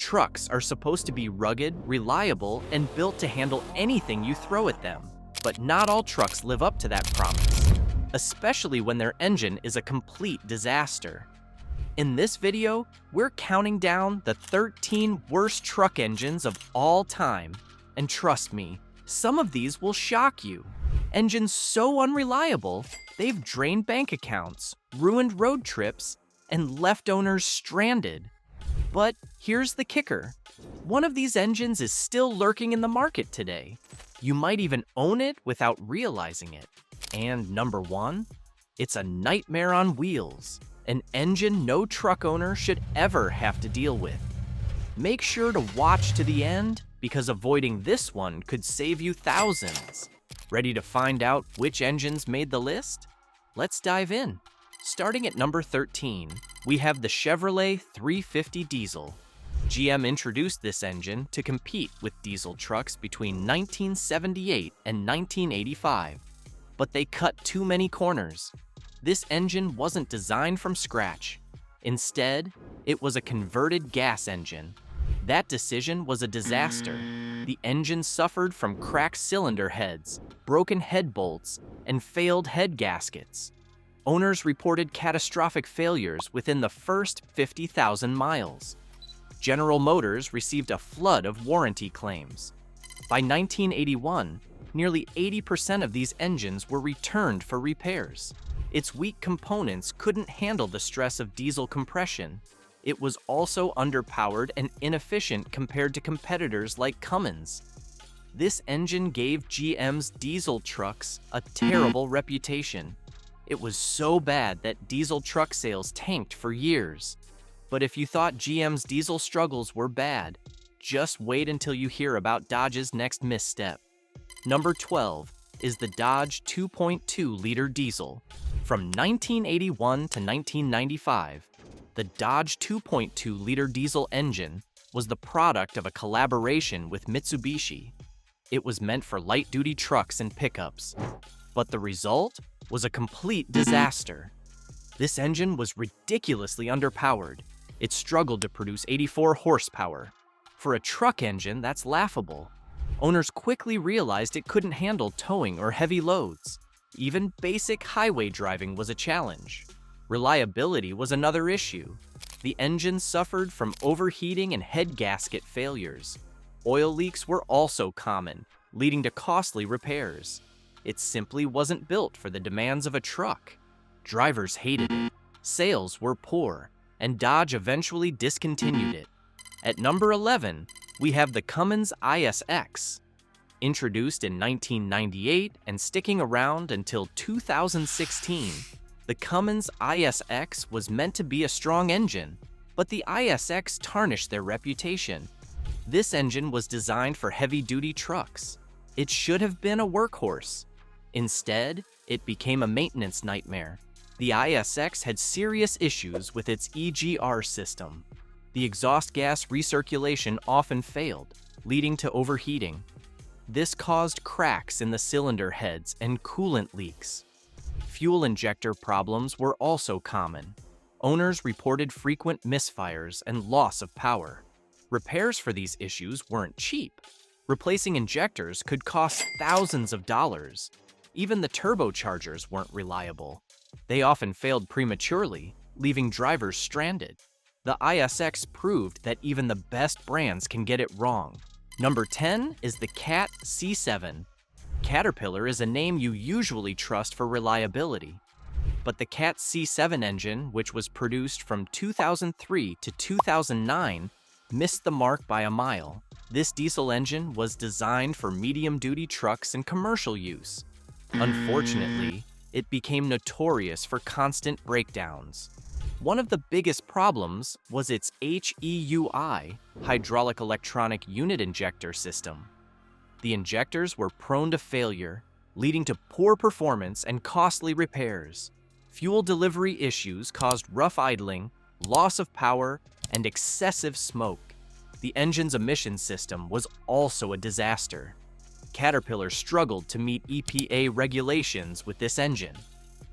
Trucks are supposed to be rugged, reliable, and built to handle anything you throw at them. But not all trucks live up to that promise, especially when their engine is a complete disaster. In this video, we're counting down the 13 worst truck engines of all time. And trust me, some of these will shock you. Engines so unreliable, they've drained bank accounts, ruined road trips, and left owners stranded. But here's the kicker. One of these engines is still lurking in the market today. You might even own it without realizing it. And number one, it's a nightmare on wheels, an engine no truck owner should ever have to deal with. Make sure to watch to the end, because avoiding this one could save you thousands. Ready to find out which engines made the list? Let's dive in. Starting at number 13, we have the Chevrolet 350 diesel. GM introduced this engine to compete with diesel trucks between 1978 and 1985, but they cut too many corners. This engine wasn't designed from scratch. Instead, it was a converted gas engine. That decision was a disaster. The engine suffered from cracked cylinder heads, broken head bolts, and failed head gaskets. Owners reported catastrophic failures within the first 50,000 miles. General Motors received a flood of warranty claims. By 1981, nearly 80% of these engines were returned for repairs. Its weak components couldn't handle the stress of diesel compression. It was also underpowered and inefficient compared to competitors like Cummins. This engine gave GM's diesel trucks a terrible reputation. It was so bad that diesel truck sales tanked for years. But if you thought GM's diesel struggles were bad, just wait until you hear about Dodge's next misstep. Number 12 is the Dodge 2.2-liter diesel. From 1981 to 1995, the Dodge 2.2-liter diesel engine was the product of a collaboration with Mitsubishi. It was meant for light-duty trucks and pickups, but the result was a complete disaster. This engine was ridiculously underpowered. It struggled to produce 84 horsepower. For a truck engine, that's laughable. Owners quickly realized it couldn't handle towing or heavy loads. Even basic highway driving was a challenge. Reliability was another issue. The engine suffered from overheating and head gasket failures. Oil leaks were also common, leading to costly repairs. It simply wasn't built for the demands of a truck. Drivers hated it, sales were poor, and Dodge eventually discontinued it. At number 11, we have the Cummins ISX. Introduced in 1998 and sticking around until 2016, the Cummins ISX was meant to be a strong engine, but the ISX tarnished their reputation. This engine was designed for heavy-duty trucks. It should have been a workhorse. Instead, it became a maintenance nightmare. The ISX had serious issues with its EGR system. The exhaust gas recirculation often failed, leading to overheating. This caused cracks in the cylinder heads and coolant leaks. Fuel injector problems were also common. Owners reported frequent misfires and loss of power. Repairs for these issues weren't cheap. Replacing injectors could cost thousands of dollars. Even the turbochargers weren't reliable. They often failed prematurely, leaving drivers stranded. The ISX proved that even the best brands can get it wrong. Number 10 is the Cat C7. Caterpillar is a name you usually trust for reliability. But the Cat C7 engine, which was produced from 2003 to 2009, missed the mark by a mile. This diesel engine was designed for medium-duty trucks and commercial use. Unfortunately, it became notorious for constant breakdowns. One of the biggest problems was its HEUI, hydraulic electronic unit injector system. The injectors were prone to failure, leading to poor performance and costly repairs. Fuel delivery issues caused rough idling, loss of power, and excessive smoke. The engine's emission system was also a disaster. Caterpillar struggled to meet EPA regulations with this engine.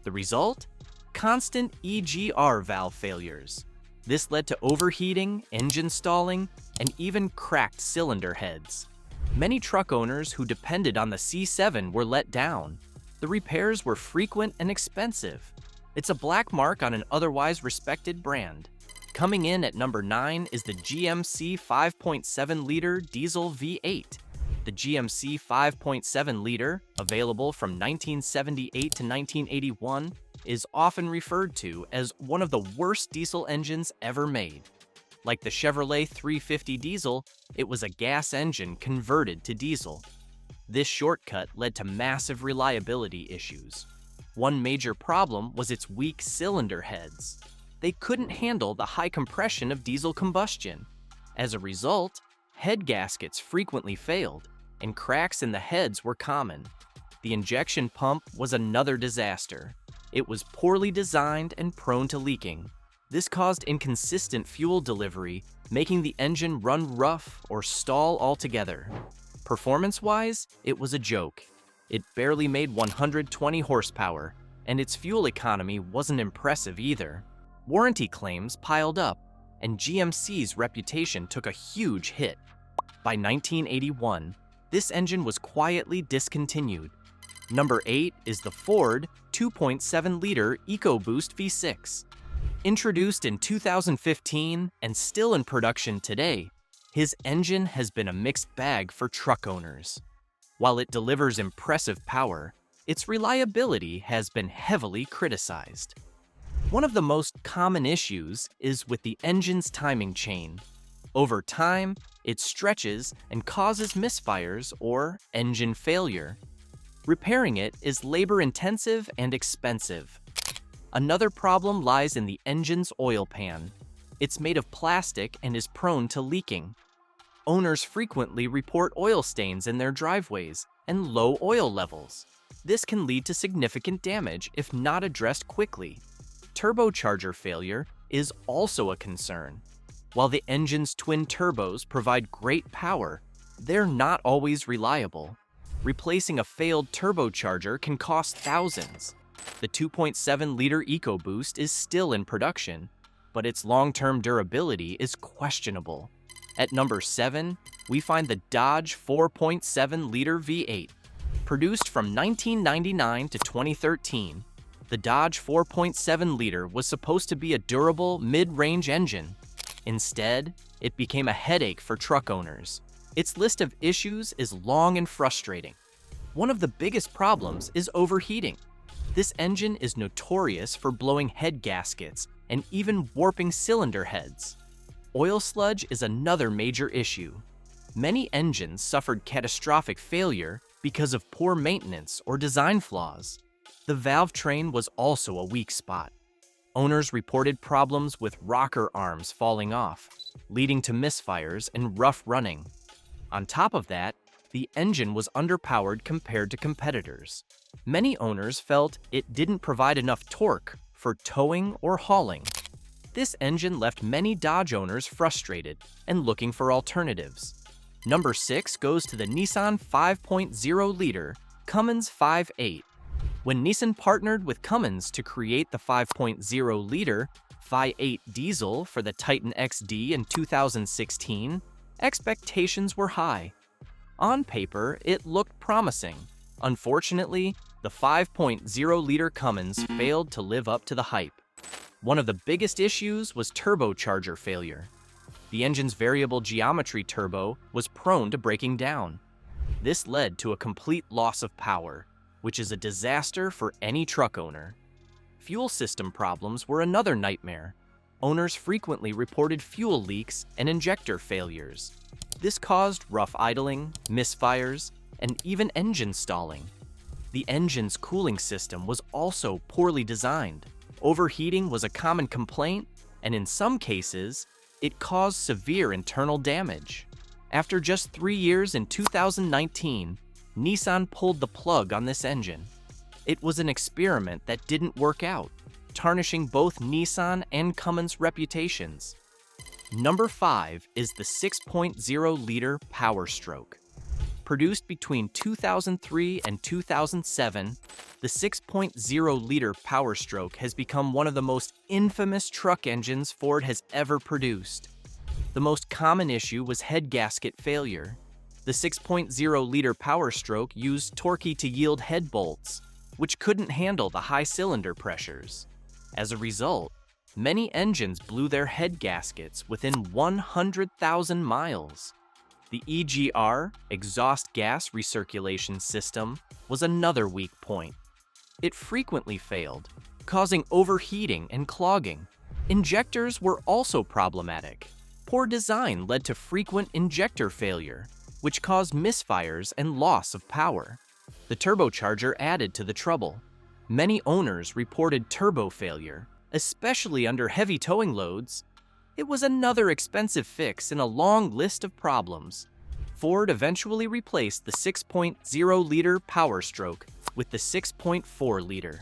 The result? Constant EGR valve failures. This led to overheating, engine stalling, and even cracked cylinder heads. Many truck owners who depended on the C7 were let down. The repairs were frequent and expensive. It's a black mark on an otherwise respected brand. Coming in at number 9 is the GMC 5.7-liter diesel V8. The GMC 5.7-liter, available from 1978 to 1981, is often referred to as one of the worst diesel engines ever made. Like the Chevrolet 350 diesel, it was a gas engine converted to diesel. This shortcut led to massive reliability issues. One major problem was its weak cylinder heads. They couldn't handle the high compression of diesel combustion. As a result, head gaskets frequently failed, and cracks in the heads were common. The injection pump was another disaster. It was poorly designed and prone to leaking. This caused inconsistent fuel delivery, making the engine run rough or stall altogether. Performance-wise, it was a joke. It barely made 120 horsepower, and its fuel economy wasn't impressive either. Warranty claims piled up, and GMC's reputation took a huge hit. By 1981, this engine was quietly discontinued. Number 8 is the Ford 2.7-liter EcoBoost V6. Introduced in 2015 and still in production today, his engine has been a mixed bag for truck owners. While it delivers impressive power, its reliability has been heavily criticized. One of the most common issues is with the engine's timing chain. Over time, it stretches and causes misfires or engine failure. Repairing it is labor-intensive and expensive. Another problem lies in the engine's oil pan. It's made of plastic and is prone to leaking. Owners frequently report oil stains in their driveways and low oil levels. This can lead to significant damage if not addressed quickly. Turbocharger failure is also a concern. While the engine's twin turbos provide great power, they're not always reliable. Replacing a failed turbocharger can cost thousands. The 2.7-liter EcoBoost is still in production, but its long-term durability is questionable. At number 7, we find the Dodge 4.7-liter V8. Produced from 1999 to 2013, the Dodge 4.7-liter was supposed to be a durable, mid-range engine. Instead, it became a headache for truck owners. Its list of issues is long and frustrating. One of the biggest problems is overheating. This engine is notorious for blowing head gaskets and even warping cylinder heads. Oil sludge is another major issue. Many engines suffered catastrophic failure because of poor maintenance or design flaws. The valve train was also a weak spot. Owners reported problems with rocker arms falling off, leading to misfires and rough running. On top of that, the engine was underpowered compared to competitors. Many owners felt it didn't provide enough torque for towing or hauling. This engine left many Dodge owners frustrated and looking for alternatives. Number 6 goes to the Nissan 5.0-liter Cummins 5.8. When Nissan partnered with Cummins to create the 5.0-liter 5.8 diesel for the Triton XD in 2016, expectations were high. On paper, it looked promising. Unfortunately, the 5.0-liter Cummins failed to live up to the hype. One of the biggest issues was turbocharger failure. The engine's variable geometry turbo was prone to breaking down. This led to a complete loss of power, which is a disaster for any truck owner. Fuel system problems were another nightmare. Owners frequently reported fuel leaks and injector failures. This caused rough idling, misfires, and even engine stalling. The engine's cooling system was also poorly designed. Overheating was a common complaint, and in some cases, it caused severe internal damage. After just 3 years in 2019, Nissan pulled the plug on this engine. It was an experiment that didn't work out, tarnishing both Nissan and Cummins' reputations. Number 5 is the 6.0-liter Power Stroke. Produced between 2003 and 2007, the 6.0-liter Power Stroke has become one of the most infamous truck engines Ford has ever produced. The most common issue was head gasket failure. The 6.0-liter Power Stroke used torquey to yield head bolts, which couldn't handle the high cylinder pressures. As a result, many engines blew their head gaskets within 100,000 miles. The EGR, exhaust gas recirculation system, was another weak point. It frequently failed, causing overheating and clogging. Injectors were also problematic. Poor design led to frequent injector failure, which caused misfires and loss of power. The turbocharger added to the trouble. Many owners reported turbo failure, especially under heavy towing loads. It was another expensive fix in a long list of problems. Ford eventually replaced the 6.0-liter Power Stroke with the 6.4-liter.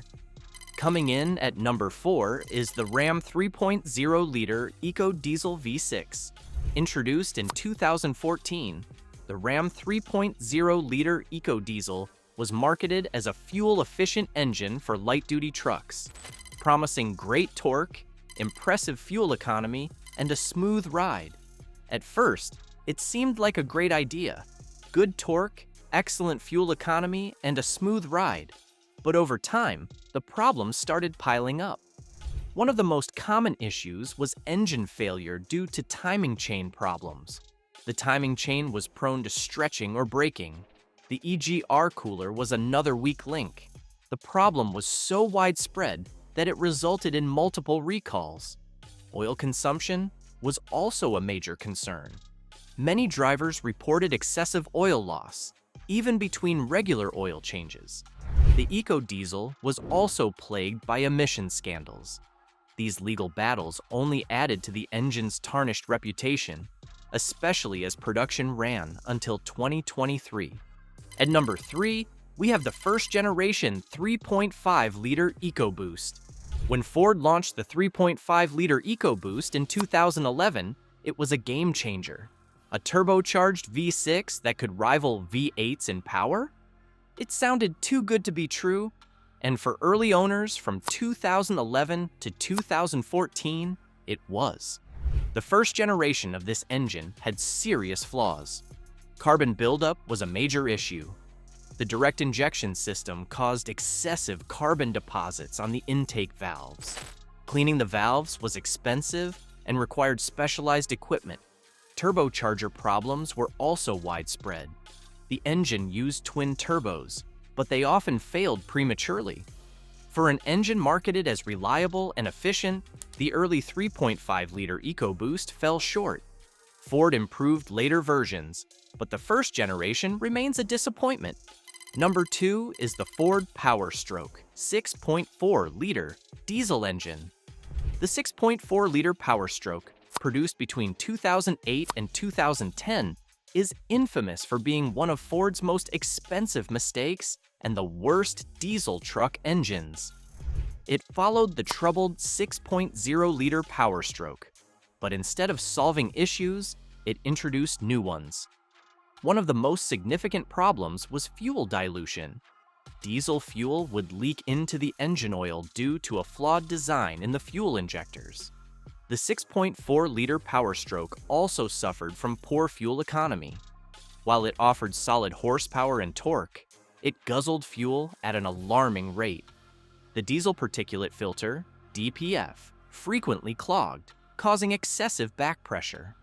Coming in at number 4 is the Ram 3.0-liter EcoDiesel V6. Introduced in 2014, the Ram 3.0-liter EcoDiesel was marketed as a fuel-efficient engine for light-duty trucks, promising great torque, impressive fuel economy, and a smooth ride. At first, it seemed like a great idea. Good torque, excellent fuel economy, and a smooth ride. But over time, the problems started piling up. One of the most common issues was engine failure due to timing chain problems. The timing chain was prone to stretching or breaking. The EGR cooler was another weak link. The problem was so widespread that it resulted in multiple recalls. Oil consumption was also a major concern. Many drivers reported excessive oil loss, even between regular oil changes. The EcoDiesel was also plagued by emission scandals. These legal battles only added to the engine's tarnished reputation, especially as production ran until 2023. At number 3, we have the first-generation 3.5-liter EcoBoost. When Ford launched the 3.5-liter EcoBoost in 2011, it was a game-changer. A turbocharged V6 that could rival V8s in power? It sounded too good to be true, and for early owners from 2011 to 2014, it was. The first generation of this engine had serious flaws. Carbon buildup was a major issue. The direct injection system caused excessive carbon deposits on the intake valves. Cleaning the valves was expensive and required specialized equipment. Turbocharger problems were also widespread. The engine used twin turbos, but they often failed prematurely. For an engine marketed as reliable and efficient, the early 3.5-liter EcoBoost fell short. Ford improved later versions, but the first generation remains a disappointment. Number 2 is the Ford Power Stroke 6.4-liter diesel engine. The 6.4-liter Power Stroke, produced between 2008 and 2010, is infamous for being one of Ford's most expensive mistakes and the worst diesel truck engines. It followed the troubled 6.0-liter Power Stroke, but instead of solving issues, it introduced new ones. One of the most significant problems was fuel dilution. Diesel fuel would leak into the engine oil due to a flawed design in the fuel injectors. The 6.4-liter Power Stroke also suffered from poor fuel economy. While it offered solid horsepower and torque, it guzzled fuel at an alarming rate. The diesel particulate filter, DPF, frequently clogged, causing excessive back pressure.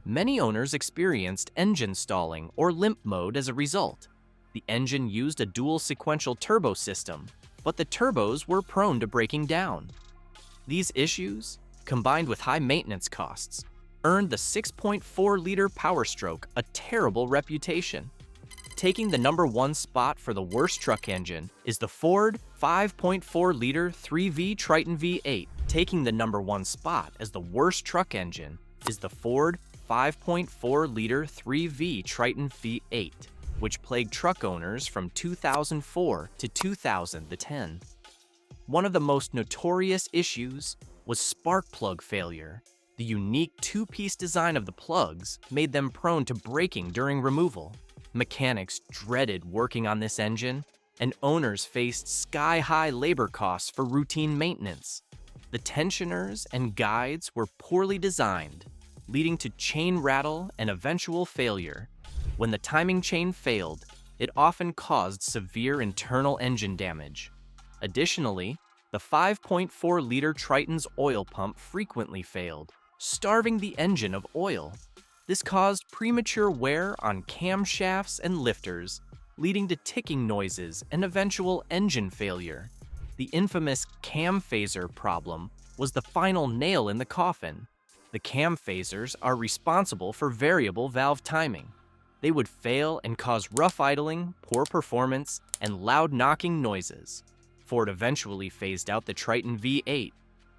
Many owners experienced engine stalling or limp mode as a result. The engine used a dual sequential turbo system, but the turbos were prone to breaking down. These issues, combined with high maintenance costs, earned the 6.4-liter Power Stroke a terrible reputation. Taking the number 1 spot for the worst truck engine is the Ford 5.4-liter 3V Triton V8. Taking the number 1 spot as the worst truck engine is the Ford 5.4-liter 3V Triton V8, which plagued truck owners from 2004 to 2010. One of the most notorious issues was spark plug failure. The unique two-piece design of the plugs made them prone to breaking during removal. Mechanics dreaded working on this engine, and owners faced sky-high labor costs for routine maintenance. The tensioners and guides were poorly designed. leading to chain rattle and eventual failure. When the timing chain failed, it often caused severe internal engine damage. Additionally, the 5.4-liter Triton's oil pump frequently failed, starving the engine of oil. This caused premature wear on camshafts and lifters, leading to ticking noises and eventual engine failure. The infamous cam phaser problem was the final nail in the coffin. The cam phasers are responsible for variable valve timing. They would fail and cause rough idling, poor performance, and loud knocking noises. Ford eventually phased out the Triton V8,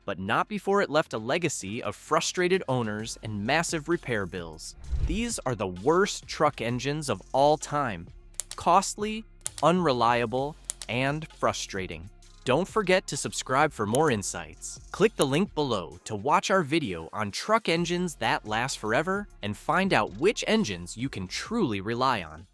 but not before it left a legacy of frustrated owners and massive repair bills. These are the worst truck engines of all time. Costly, unreliable, and frustrating. Don't forget to subscribe for more insights. Click the link below to watch our video on truck engines that last forever and find out which engines you can truly rely on.